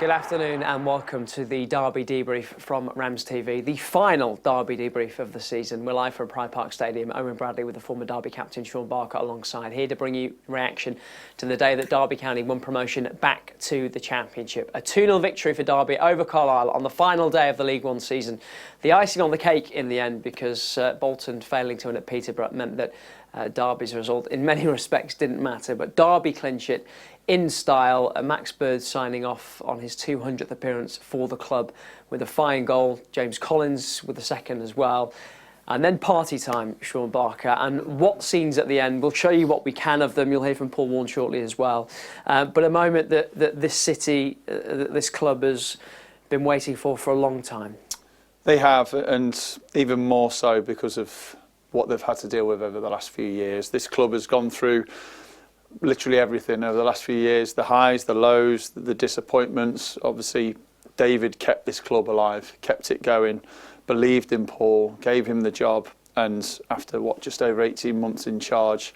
good afternoon and welcome to the Derby debrief from RamsTV, the final Derby debrief of the season. We're live from Pride Park Stadium. Owen Bradley with the former Derby captain Shaun alongside, here to bring you reaction to the day that Derby County won promotion back to the Championship. A 2-0 victory for Derby over Carlisle on the final day of the League One season. The icing on the cake in the end, because Bolton failing to win at Peterborough meant that Derby's result in many respects didn't matter, but Derby clinch it in style. Max Bird signing off on his 200th appearance for the club with a fine goal. James Collins with the second as well. And then party time, Shaun Barker. And what scenes at the end? We'll show you what we can of them. You'll hear from Paul Warne shortly as well. But a moment that this city, this club has been waiting for a long time. They have, and even more so because of what they've had to deal with over the last few years. This club has gone through literally everything over the last few years, the highs, the lows, the disappointments. Obviously, David kept this club alive, kept it going, believed in Paul, gave him the job, and after just over 18 months in charge,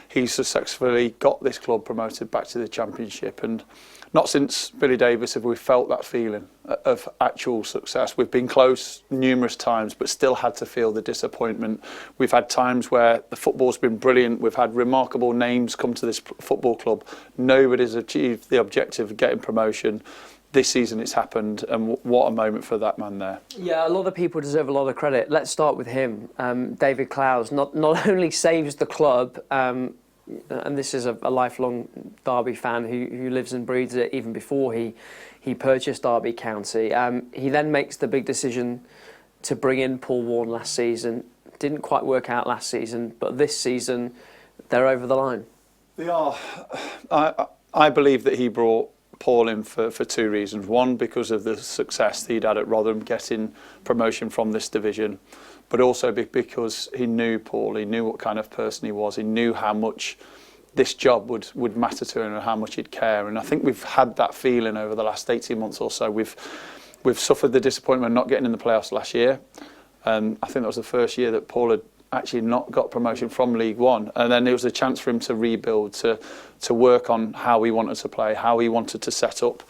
he successfully got this club promoted back to the Championship. And not since Billy Davies have we felt that feeling of actual success. We've been close numerous times, but still had to feel the disappointment. We've had times where the football's been brilliant. We've had remarkable names come to this football club. Nobody's achieved the objective of getting promotion. This season it's happened, and what a moment for that man there. Yeah, a lot of people deserve a lot of credit. Let's start with him. David Clowes not only saves the club, and this is a lifelong Derby fan who lives and breathes it even before he purchased Derby County. He then makes the big decision to bring in Paul Warne last season. Didn't quite work out last season, but this season they're over the line. They are. I believe that he brought Paul in for two reasons. One, because of the success that he'd had at Rotherham, getting promotion from this division, but also because he knew Paul, he knew what kind of person he was, he knew how much this job would matter to him and how much he'd care. And I think we've had that feeling over the last 18 months or so. We've suffered the disappointment of not getting in the playoffs last year. I think that was the first year that Paul had actually not got promotion from League One, and then it was a chance for him to rebuild, to work on how he wanted to play, how he wanted to set up.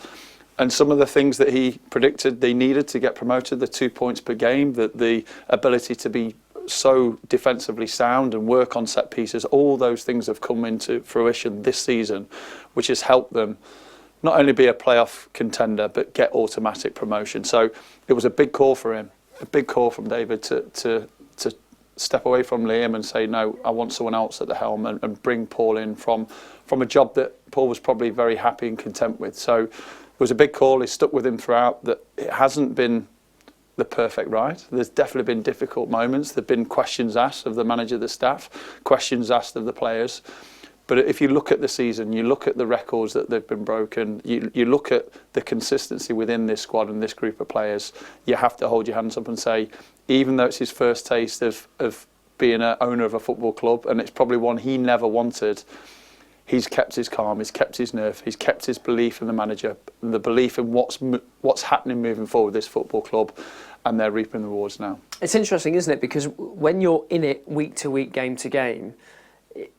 And some of the things that he predicted they needed to get promoted, the 2 points per game, the ability to be so defensively sound and work on set pieces, all those things have come into fruition this season, which has helped them not only be a playoff contender but get automatic promotion. So it was a big call for him, a big call from David to step away from Liam and say, no, I want someone else at the helm, and bring Paul in from a job that Paul was probably very happy and content with. So it was a big call. He stuck with him throughout. That it hasn't been the perfect ride. There's definitely been difficult moments. There've been questions asked of the manager, the staff, questions asked of the players. But if you look at the season, you look at the records that they've been broken, you look at the consistency within this squad and this group of players, you have to hold your hands up and say, even though it's his first taste of being an owner of a football club, and it's probably one he never wanted, he's kept his calm, he's kept his nerve, he's kept his belief in the manager, the belief in what's happening moving forward with this football club, and they're reaping the rewards now. It's interesting, isn't it? Because when you're in it week to week, game to game,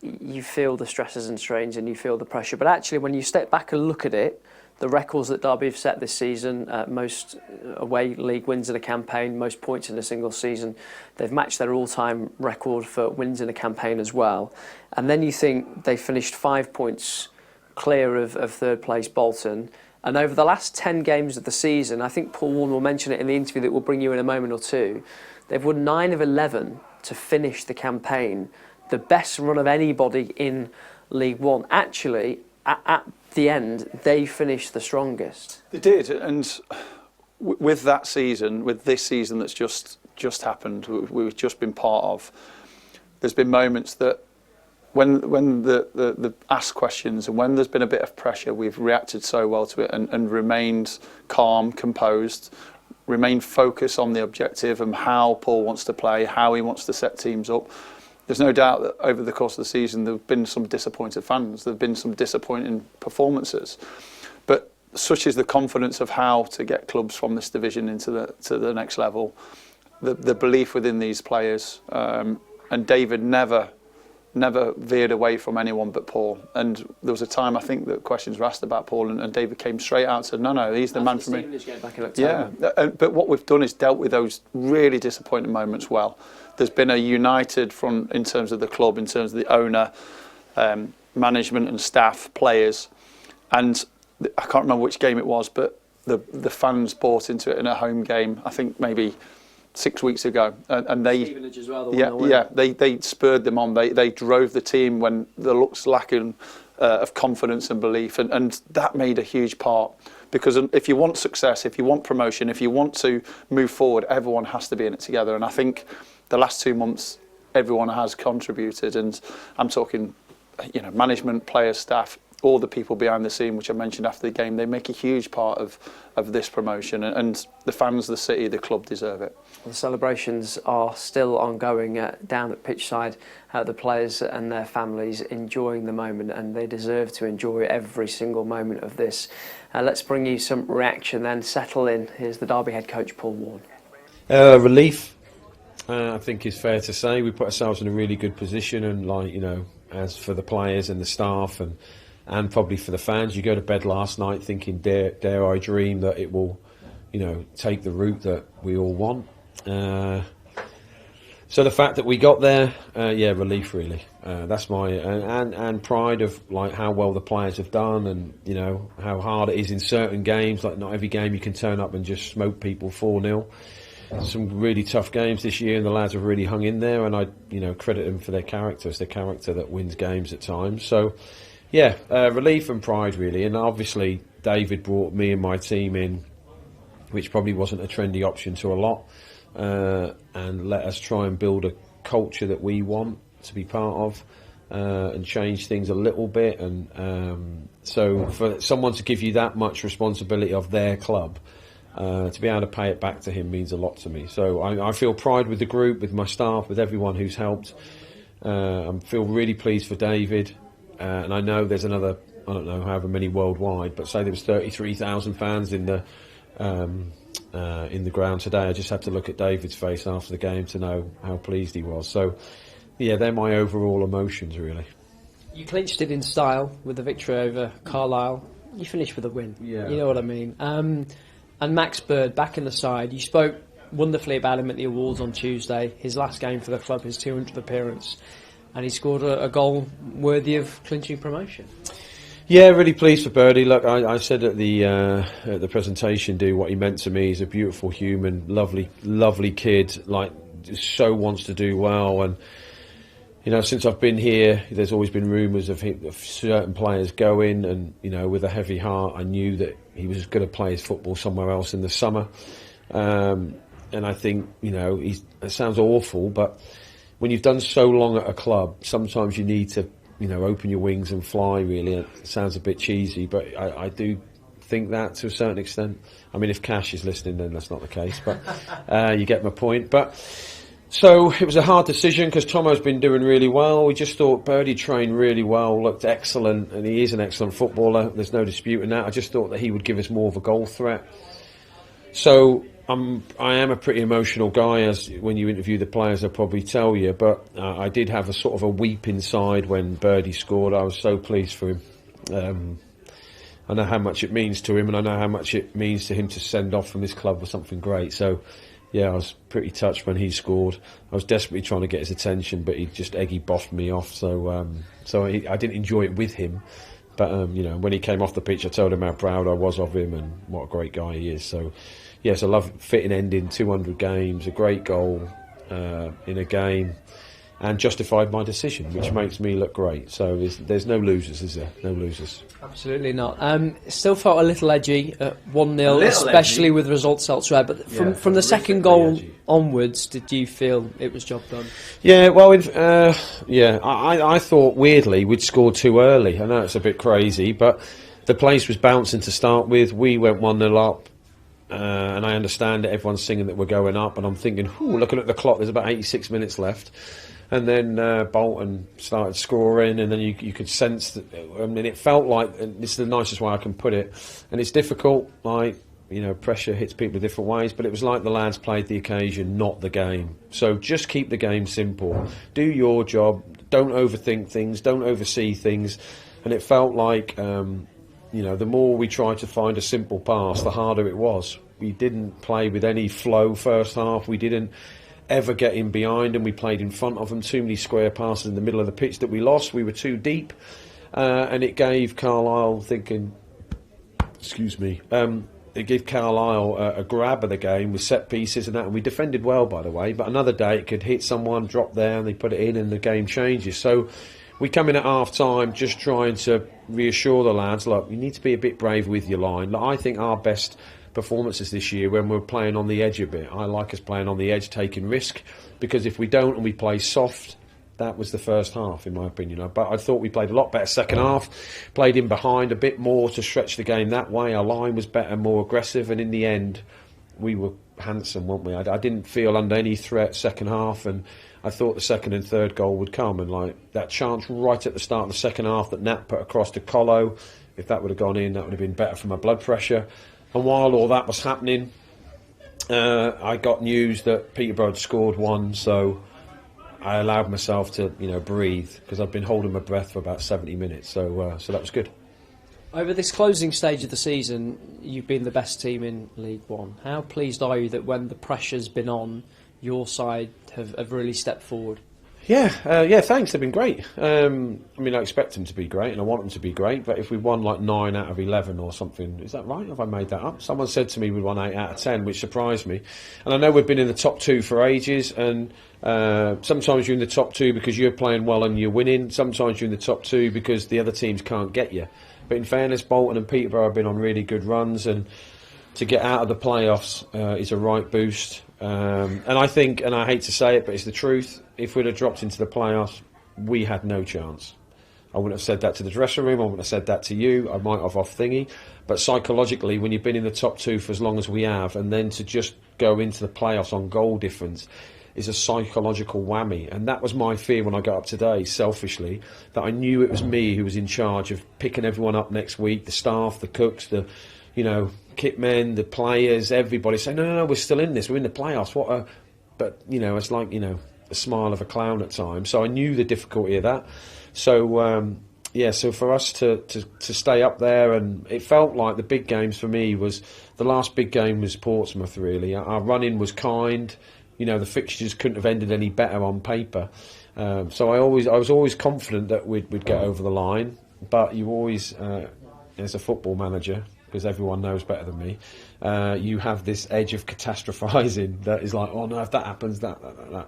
you feel the stresses and strains and you feel the pressure. But actually, when you step back and look at it, the records that Derby have set this season, most away league wins in a campaign, most points in a single season. They've matched their all-time record for wins in a campaign as well. And then you think they finished 5 points clear of third place Bolton. And over the last 10 games of the season, I think Paul Warne will mention it in the interview that we'll bring you in a moment or two, they've won 9 of 11 to finish the campaign. The best run of anybody in League One. Actually, at the end, they finished the strongest. They did, and with that season, with this season that's just happened, we've just been part of, there's been moments that when the asked questions and when there's been a bit of pressure, we've reacted so well to it and remained calm, composed, remained focused on the objective and how Paul wants to play, how he wants to set teams up. There's no doubt that over the course of the season there have been some disappointed fans, there have been some disappointing performances, but such is the confidence of how to get clubs from this division into the next level, the belief within these players, and David never never veered away from anyone but Paul. And there was a time, I think, that questions were asked about Paul, and David came straight out and said, no, he's the man for me. Yeah, but what we've done is dealt with those really disappointing moments well. There's been a united front in terms of the club, in terms of the owner, management and staff, players. And I can't remember which game it was, but the fans bought into it in a home game, I think maybe 6 weeks ago, and they as well, they spurred them on. They drove the team when there looks lacking of confidence and belief, and that made a huge part, because if you want success, if you want promotion, if you want to move forward, everyone has to be in it together. And I think the last 2 months everyone has contributed, and I'm talking, management, players, staff, all the people behind the scene, which I mentioned after the game. They make a huge part of this promotion, and the fans, the city, the club deserve it. The celebrations are still ongoing down at pitchside. The players and their families enjoying the moment, and they deserve to enjoy every single moment of this. Let's bring you some reaction then. Settle in. Here's the Derby head coach, Paul Warne. Relief, I think is fair to say. We put ourselves in a really good position, and as for the players and the staff and probably for the fans, you go to bed last night thinking, dare I dream that it will, take the route that we all want. So the fact that we got there, relief really. That's my and pride of how well the players have done, and how hard it is in certain games. Like not every game you can turn up and just smoke people 4-0. Some really tough games this year, and the lads have really hung in there. And I, credit them for their character. It's their character that wins games at times. So. Yeah, relief and pride really, and obviously David brought me and my team in, which probably wasn't a trendy option to a lot, and let us try and build a culture that we want to be part of, and change things a little bit. And so for someone to give you that much responsibility of their club, to be able to pay it back to him means a lot to me. So I feel pride with the group, with my staff, with everyone who's helped. I feel really pleased for David. And I know there's another, I don't know, however many worldwide, but say there was 33,000 fans in the ground today. I just had to look at David's face after the game to know how pleased he was. So, yeah, they're my overall emotions, really. You clinched it in style with the victory over Carlisle. You finished with a win. Yeah. You know what I mean. And Max Bird back in the side. You spoke wonderfully about him at the awards on Tuesday. His last game for the club, his 200th appearance. And he scored a goal worthy of clinching promotion. Yeah, really pleased for Birdie. Look, I said at the presentation, what he meant to me. He's a beautiful human, lovely kid. So wants to do well. And since I've been here, there's always been rumours of certain players going. And with a heavy heart, I knew that he was going to play his football somewhere else in the summer. And I think it sounds awful, but when you've done so long at a club, sometimes you need to, open your wings and fly, really. It sounds a bit cheesy, but I do think that to a certain extent. I mean, if Cash is listening, then that's not the case, but you get my point. But so it was a hard decision because Tomo's been doing really well. We just thought Birdie trained really well, looked excellent, and he is an excellent footballer. There's no disputing that. I just thought that he would give us more of a goal threat. So I am a pretty emotional guy, as when you interview the players they'll probably tell you, but I did have a sort of a weep inside when Birdie scored. I was so pleased for him. I know how much it means to him, and I know how much it means to him to send off from his club with something great. So yeah, I was pretty touched when he scored. I was desperately trying to get his attention, but he just eggy bossed me off. So I didn't enjoy it with him. But when he came off the pitch, I told him how proud I was of him and what a great guy he is. So yes, I love fitting ending, 200 games, a great goal in a game, and justified my decision, which makes me look great. So there's no losers, is there? No losers. Absolutely not. Still felt a little edgy at 1-0, especially with results elsewhere. But from the second goal onwards, did you feel it was job done? Yeah, well, I thought weirdly we'd scored too early. I know it's a bit crazy, but the place was bouncing to start with. We went 1-0 up. And I understand that everyone's singing that we're going up, and I'm thinking, looking at the clock, there's about 86 minutes left. And then Bolton started scoring, and then you could sense that. I mean, it felt like, and this is the nicest way I can put it, and it's difficult, pressure hits people in different ways, but it was like the lads played the occasion, not the game. So just keep the game simple. Do your job. don't overthink things, don't oversee things. And it felt like, the more we tried to find a simple pass, the harder it was. We didn't play with any flow first half. We didn't ever get in behind them. We played in front of them. Too many square passes in the middle of the pitch that we lost. We were too deep. And it gave Carlisle it gave Carlisle a grab of the game with set pieces and that. And we defended well, by the way. But another day it could hit someone, drop there, and they put it in, and the game changes. So we come in at half-time just trying to reassure the lads, look, you need to be a bit brave with your line. Look, I think our best performances this year when we're playing on the edge a bit. I like us playing on the edge, taking risk, because if we don't and we play soft, that was the first half, in my opinion. But I thought we played a lot better second half, played in behind a bit more to stretch the game that way. Our line was better, more aggressive, and in the end, we were handsome, weren't we? I didn't feel under any threat second half, and I thought the second and third goal would come, and like that chance right at the start of the second half that Nat put across to Colo, if that would have gone in, that would have been better for my blood pressure. And while all that was happening, I got news that Peterborough had scored one, so I allowed myself to, breathe, because I've been holding my breath for about 70 minutes, so that was good. Over this closing stage of the season, you've been the best team in League One. How pleased are you that when the pressure's been on, your side have really stepped forward? Yeah, thanks. They've been great. I expect them to be great, and I want them to be great. But if we won like 9 out of 11 or something, is that right? Have I made that up? Someone said to me we won 8 out of 10, which surprised me. And I know we've been in the top 2 for ages, and sometimes you're in the top 2 because you're playing well and you're winning. Sometimes you're in the top 2 because the other teams can't get you. But in fairness, Bolton and Peterborough have been on really good runs, and to get out of the playoffs is a right boost. And I think, and I hate to say it, but it's the truth, if we'd have dropped into the playoffs, we had no chance. I wouldn't have said that to the dressing room, I wouldn't have said that to you, I might have off thingy. But psychologically, when you've been in the top 2 for as long as we have, and then to just go into the playoffs on goal difference is a psychological whammy. And that was my fear when I got up today, selfishly, that I knew it was me who was in charge of picking everyone up next week, the staff, the cooks, the kit men, the players, everybody saying, no, we're still in this, we're in the playoffs. But it's like, a smile of a clown at times. So I knew the difficulty of that. So, so for us to stay up there, and it felt like the big games for me was, the last big game was Portsmouth, really. Our run-in was kind. The fixtures couldn't have ended any better on paper. So I was always confident that we'd get over the line. But you always, as a football manager, because everyone knows better than me, you have this edge of catastrophizing that is like, oh no, if that happens, that.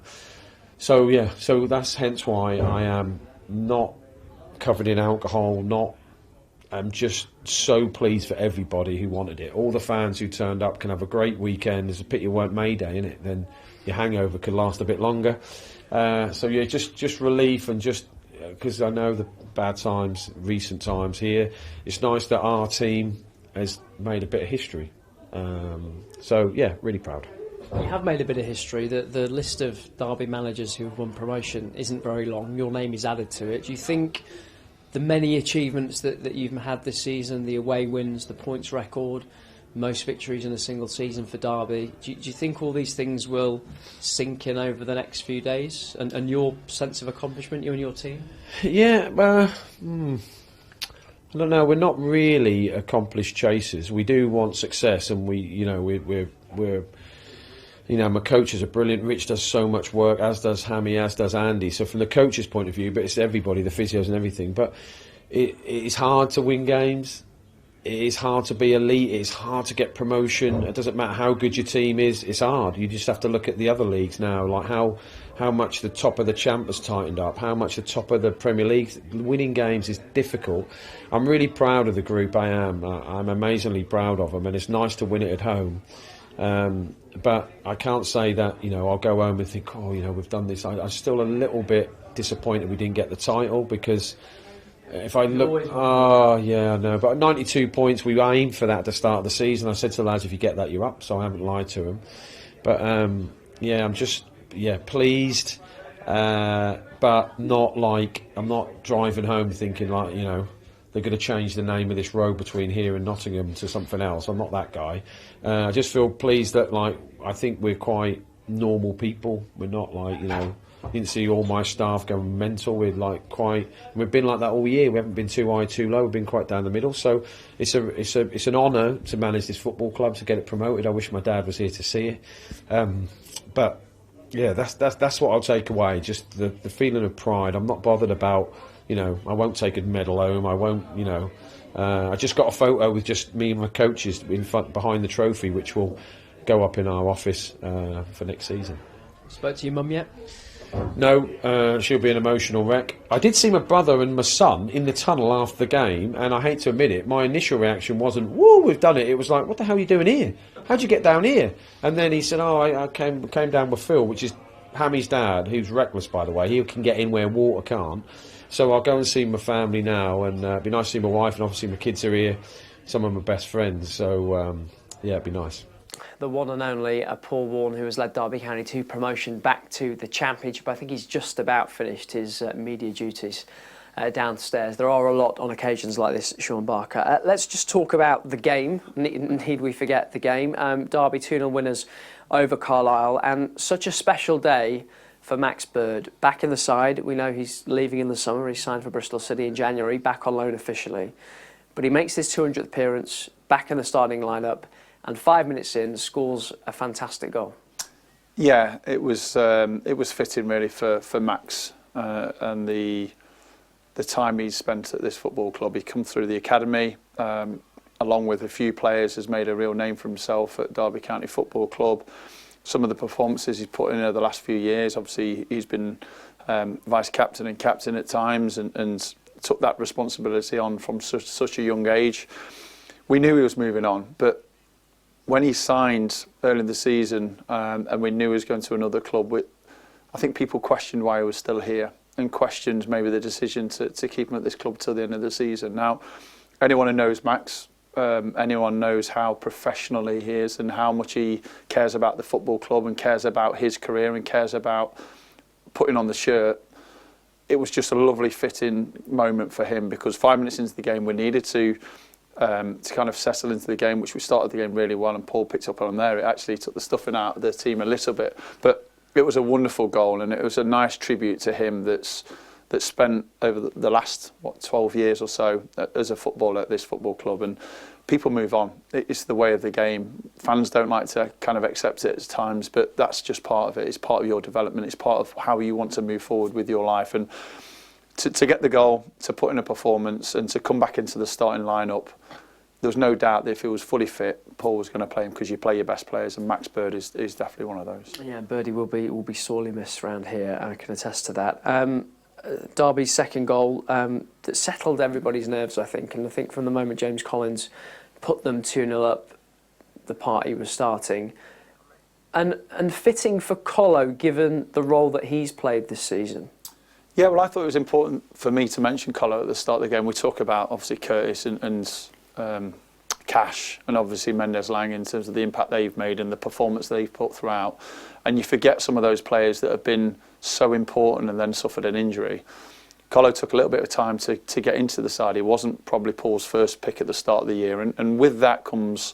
So that's hence why I am not covered in alcohol, I'm just so pleased for everybody who wanted it. All the fans who turned up can have a great weekend. It's a pity it weren't May Day, innit? Then your hangover could last a bit longer. Just relief, and just because I know the bad times, recent times here, it's nice that our team has made a bit of history. Really proud. You have made a bit of history. The list of Derby managers who have won promotion isn't very long. Your name is added to it. Do you think the many achievements that you've had this season, the away wins, the points record, most victories in a single season for Derby, do you think all these things will sink in over the next few days? And your sense of accomplishment, you and your team? Yeah, I don't know. We're not really accomplished chasers. We do want success, and we're my coaches are brilliant. Rich does so much work, as does Hammy, as does Andy. So from the coach's point of view, but it's everybody, the physios and everything. But it's hard to win games. It is hard to be elite. It's hard to get promotion. It doesn't matter how good your team is. It's hard. You just have to look at the other leagues now, like how much the top of the Champ has tightened up, how much the top of the Premier League. Winning games is difficult. I'm really proud of the group. I am. I'm amazingly proud of them, and it's nice to win it at home. But I can't say that, I'll go home and think, we've done this. I'm still a little bit disappointed we didn't get the title, because if I look, I know. But 92 points, we aimed for that at the start of the season. I said to the lads, if you get that, you're up. So I haven't lied to them. But I'm just pleased, but not like, I'm not driving home thinking like, they're going to change the name of this road between here and Nottingham to something else. I'm not that guy. I just feel pleased that, I think we're quite normal people. We're not like, You didn't see all my staff going mental. We've been like that all year. We haven't been too high, too low. We've been quite down the middle. So it's an honour to manage this football club, to get it promoted. I wish my dad was here to see it. But yeah, that's what I'll take away. Just the feeling of pride. I'm not bothered about, I won't take a medal home. I won't, I just got a photo with just me and my coaches in front, behind the trophy, which will go up in our office for next season. Spoke to your mum yet? No, she'll be an emotional wreck. I did see my brother and my son in the tunnel after the game, and I hate to admit it, my initial reaction wasn't, woo, we've done it. It was like, what the hell are you doing here? How'd you get down here? And then he said, I came down with Phil, which is Hammy's dad, who's reckless, by the way. He can get in where water can't. So I'll go and see my family now, and it'd be nice to see my wife, and obviously my kids are here, some of my best friends. So, yeah, it'd be nice. The one and only Paul Warne, who has led Derby County to promotion back to the Championship. I think he's just about finished his media duties downstairs. There are a lot on occasions like this, Shaun Barker. Let's just talk about the game. Need we forget the game? Derby 2-0 winners over Carlisle, and such a special day for Max Bird. Back in the side, we know he's leaving in the summer. He signed for Bristol City in January, back on loan officially. But he makes his 200th appearance, back in the starting lineup, and 5 minutes in, scores a fantastic goal. Yeah, it was fitting really for Max and the time he's spent at this football club. He come through the academy, along with a few players, has made a real name for himself at Derby County Football Club. Some of the performances he's put in over the last few years, obviously he's been vice captain and captain at times, and took that responsibility on from such a young age. We knew he was moving on, but when he signed early in the season, and we knew he was going to another club, I think people questioned why he was still here, and questioned maybe the decision to keep him at this club till the end of the season. Now, anyone who knows Max, anyone knows how professional he is and how much he cares about the football club and cares about his career and cares about putting on the shirt. It was just a lovely fitting moment for him, because 5 minutes into the game we needed to kind of settle into the game, which we started the game really well, and Paul picked up on there. It actually took the stuffing out of the team a little bit, but it was a wonderful goal, and it was a nice tribute to him that's spent over the last 12 years or so as a footballer at this football club. And people move on. It's the way of the game. Fans don't like to kind of accept it at times, but that's just part of it. It's part of your development. It's part of how you want to move forward with your life. And to get the goal, to put in a performance, and to come back into the starting lineup, there was no doubt that if he was fully fit, Paul was going to play him, because you play your best players, and Max Bird is definitely one of those. Yeah, Birdie will be sorely missed around here. I can attest to that. Derby's second goal that settled everybody's nerves, I think, and I think from the moment James Collins put them 2-0 up, the party was starting. And fitting for Colo, given the role that he's played this season. Yeah, well, I thought it was important for me to mention Colo at the start of the game. We talk about, obviously, Curtis and Cash, and obviously Mendes Lang, in terms of the impact they've made and the performance they've put throughout. And you forget some of those players that have been so important and then suffered an injury. Colo took a little bit of time to get into the side. He wasn't probably Paul's first pick at the start of the year, and with that comes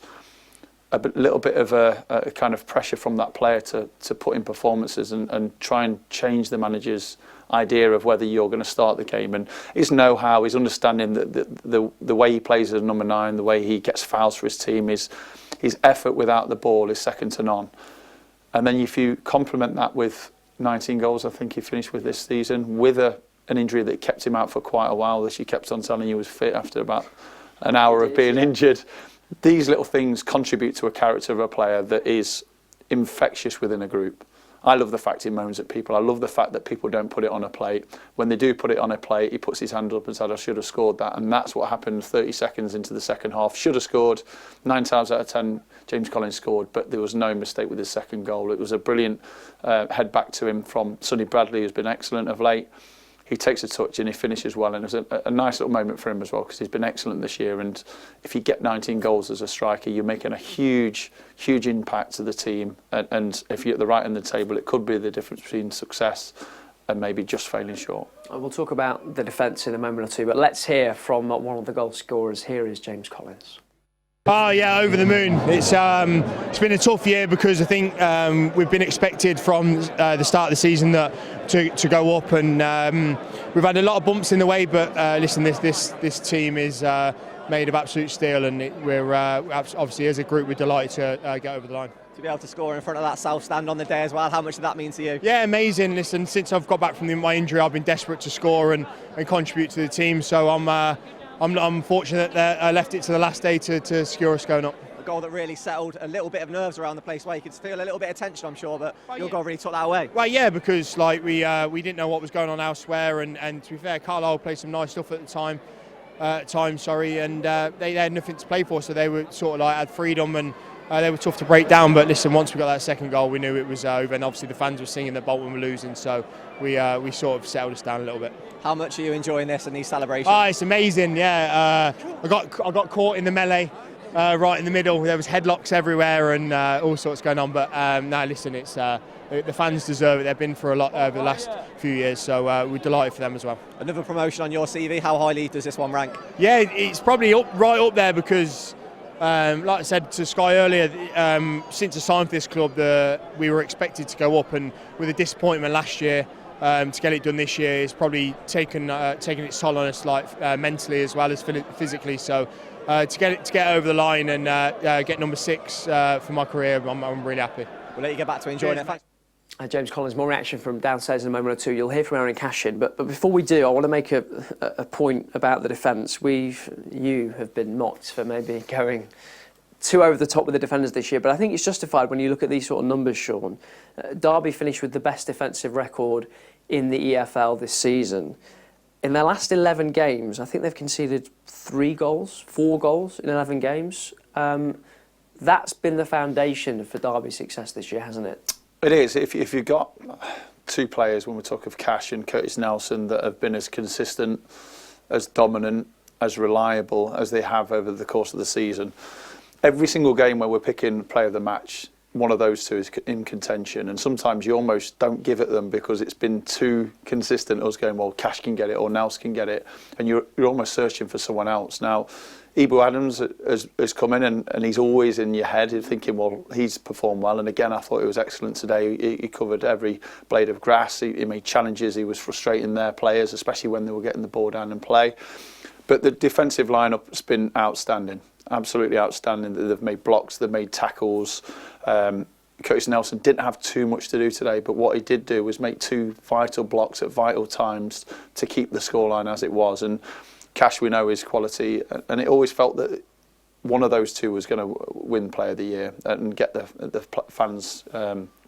a little bit of a kind of pressure from that player to put in performances and try and change the manager's idea of whether you're going to start the game. And his know-how, his understanding, the way he plays as number 9, the way he gets fouls for his team, his effort without the ball is second to none. And then if you complement that with 19 goals, I think he finished with this season, with an injury that kept him out for quite a while, that she kept on telling you was fit after about an hour of being injured. These little things contribute to a character of a player that is infectious within a group. I love the fact he moans at people. I love the fact that people don't put it on a plate. When they do put it on a plate, he puts his hand up and said, I should have scored that. And that's what happened 30 seconds into the second half. Should have scored. 9 times out of 10, James Collins scored, but there was no mistake with his second goal. It was a brilliant head back to him from Sonny Bradley, who's been excellent of late. He takes a touch and he finishes well, and it was a nice little moment for him as well, because he's been excellent this year. And if you get 19 goals as a striker, you're making a huge impact to the team. And if you're at the right end of the table, it could be the difference between success and maybe just failing short. We'll talk about the defence in a moment or two, but let's hear from one of the goal scorers. Here is James Collins. Oh yeah, over the moon. It's been a tough year because I think we've been expected from the start of the season to go up, and we've had a lot of bumps in the way. But listen, this team is made of absolute steel, and we're obviously as a group we're delighted to get over the line. To be able to score in front of that South stand on the day as well, how much did that mean to you? Yeah, amazing. Listen, since I've got back from my injury, I've been desperate to score and contribute to the team. So I'm fortunate that I left it to the last day to secure us going up. A goal that really settled a little bit of nerves around the place where you could feel a little bit of tension, I'm sure, but your goal really took that away. Well, yeah, because like we didn't know what was going on elsewhere, and to be fair, Carlisle played some nice stuff at the time, and they had nothing to play for, so they were sort of like had freedom, and they were tough to break down. But listen, once we got that second goal, we knew it was over, and obviously the fans were singing that Bolton were losing, so we sort of settled us down a little bit. How much are you enjoying this and these celebrations? Oh, it's amazing, yeah. I got caught in the melee right in the middle. There was headlocks everywhere and all sorts going on. But no, listen, it's the fans deserve it. They've been for a lot over the last few years, so we're delighted for them as well. Another promotion on your CV. How highly does this one rank? Yeah, it's probably right up there because, like I said to Sky earlier, since I signed for this club, we were expected to go up, and with the disappointment last year, to get it done this year is probably taken its toll on us, like mentally as well as physically. So to get over the line and get number 6 for my career, I'm really happy. We'll let you get back to enjoying it. Thanks. James Collins, more reaction from downstairs in a moment or two. You'll hear from Aaron Cashman, but before we do, I want to make a point about the defence. You have been mocked for maybe going too over the top with the defenders this year, but I think it's justified when you look at these sort of numbers, Shaun. Derby finished with the best defensive record in the EFL this season. In their last 11 games, I think they've conceded 4 goals in 11 games. That's been the foundation for Derby's success this year, hasn't it? It is. If you've got 2 players, when we talk of Cash and Curtis Nelson, that have been as consistent, as dominant, as reliable as they have over the course of the season, every single game where we're picking player of the match, one of those 2 is in contention, and sometimes you almost don't give it them because it's been too consistent. Us going, well, Cash can get it or Nelson can get it, and you're almost searching for someone else. Now, Ibu Adams has come in and he's always in your head. You're thinking, well, he's performed well, and again, I thought he was excellent today. He covered every blade of grass. He made challenges. He was frustrating their players, especially when they were getting the ball down and play. But the defensive lineup has been outstanding. Absolutely outstanding. They've made blocks, they've made tackles. Curtis Nelson didn't have too much to do today, but what he did do was make 2 vital blocks at vital times to keep the scoreline as it was. And Cash, we know, is quality, and it always felt that one of those 2 was going to win Player of the Year and get the fans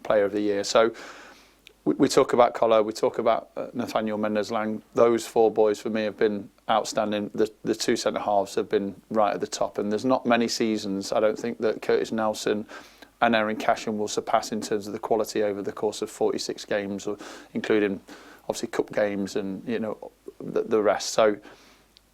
Player of the Year. So we talk about Collar, we talk about Nathaniel Mendes-Lang. Those 4 boys for me have been outstanding. The 2 centre-halves have been right at the top, and there's not many seasons, I don't think, that Curtis Nelson and Aaron Cashman will surpass in terms of the quality over the course of 46 games, including obviously cup games and the rest. So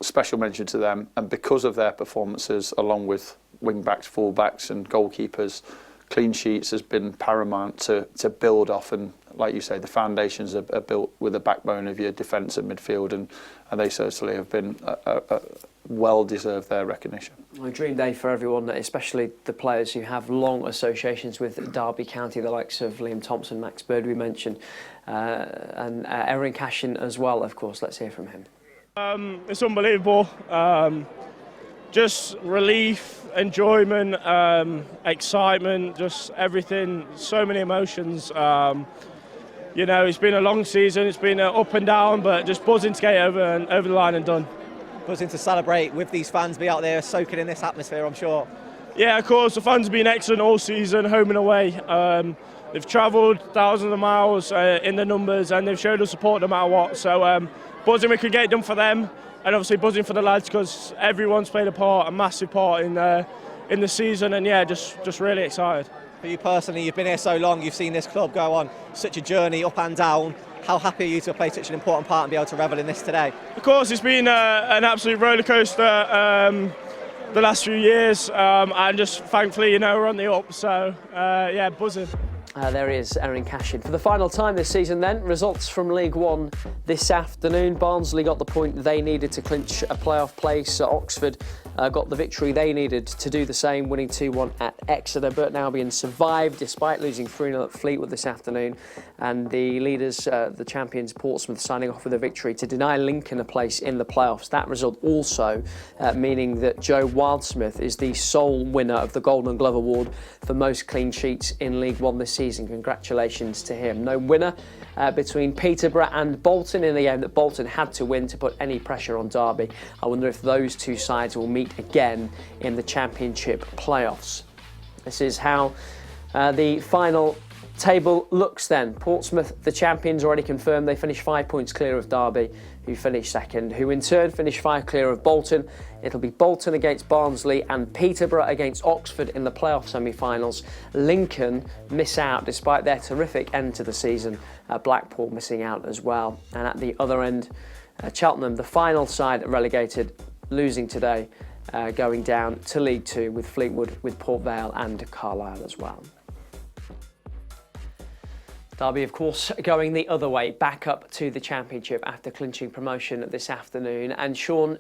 special mention to them, and because of their performances, along with wing-backs, full-backs and goalkeepers, clean sheets has been paramount to build off, and like you say, the foundations are built with the backbone of your defence and midfield, and they certainly have been well deserved their recognition. A dream day for everyone, especially the players who have long associations with Derby County, the likes of Liam Thompson, Max Bird we mentioned, and Aaron Cashman as well, of course. Let's hear from him. It's unbelievable. Just relief, enjoyment, excitement, just everything, so many emotions. It's been a long season, it's been up and down, but just buzzing to get over the line and done. Buzzing to celebrate with these fans, be out there soaking in this atmosphere, I'm sure. Yeah, of course, the fans have been excellent all season, home and away. They've travelled thousands of miles in the numbers, and they've showed us support no matter what. So buzzing we could get it done for them, and obviously buzzing for the lads because everyone's played a massive part in the season, and yeah, just really excited. For you personally, you've been here so long, you've seen this club go on such a journey up and down. How happy are you to have played such an important part and be able to revel in this today? Of course, it's been an absolute rollercoaster the last few years, and just thankfully, we're on the up. So yeah, buzzing. There is Aaron Cashman. For the final time this season then, results from League One this afternoon. Barnsley got the point they needed to clinch a playoff place. Oxford got the victory they needed to do the same, winning 2-1 at Exeter. Burton Albion survived despite losing 3-0 at Fleetwood this afternoon, and the leaders, the champions Portsmouth, signing off with a victory to deny Lincoln a place in the playoffs. That result also meaning that Joe Wildsmith is the sole winner of the Golden Glove Award for most clean sheets in League One this season. Congratulations to him. No winner between Peterborough and Bolton in the game that Bolton had to win to put any pressure on Derby. I wonder if those two sides will meet again in the Championship playoffs. This is how the final table looks then. Portsmouth, the champions, already confirmed. They finished 5 points clear of Derby, who finished second, who in turn finished 5 clear of Bolton. It'll be Bolton against Barnsley and Peterborough against Oxford in the playoff semi-finals. Lincoln miss out despite their terrific end to the season. Blackpool missing out as well. And at the other end, Cheltenham, the final side relegated, losing today, going down to League Two with Fleetwood, with Port Vale and Carlisle as well. Derby, of course, going the other way, back up to the Championship after clinching promotion this afternoon. And Shaun,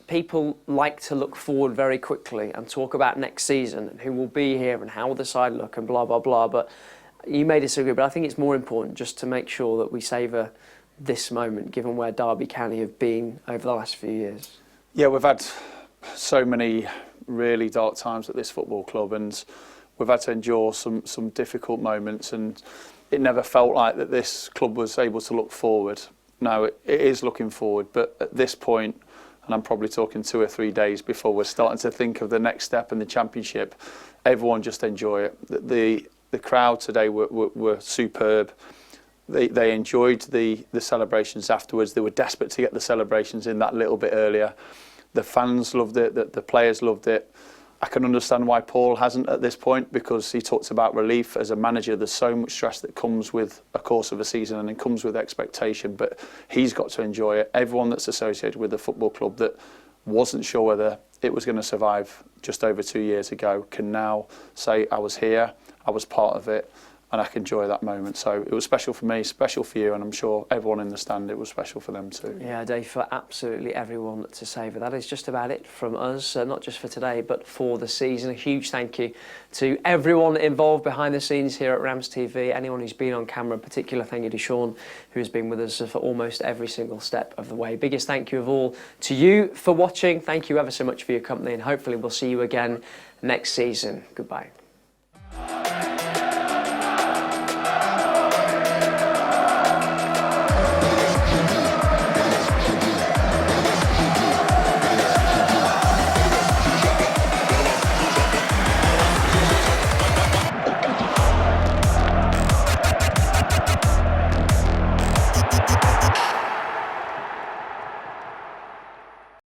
people like to look forward very quickly and talk about next season and who will be here and how will the side look and blah, blah, blah. But you may disagree, but I think it's more important just to make sure that we savour this moment, given where Derby County have been over the last few years. Yeah, we've had so many really dark times at this football club, and we've had to endure some difficult moments, and it never felt like that this club was able to look forward. Now it is looking forward, but at this point, and I'm probably talking 2 or 3 days before we're starting to think of the next step in the Championship, everyone just enjoy it. The crowd today were superb. They enjoyed the celebrations afterwards. They were desperate to get the celebrations in that little bit earlier. The fans loved it, the players loved it. I can understand why Paul hasn't at this point, because he talks about relief. As a manager, there's so much stress that comes with a course of a season, and it comes with expectation, but he's got to enjoy it. Everyone that's associated with the football club that wasn't sure whether it was going to survive just over 2 years ago can now say, I was here, I was part of it, and I can enjoy that moment. So it was special for me, special for you, and I'm sure everyone in the stand, it was special for them too. Yeah, Dave, for absolutely everyone to savour. That is just about it from us, not just for today, but for the season. A huge thank you to everyone involved behind the scenes here at RamsTV, anyone who's been on camera. In particular, thank you to Shaun, who has been with us for almost every single step of the way. Biggest thank you of all to you for watching. Thank you ever so much for your company, and hopefully we'll see you again next season. Goodbye.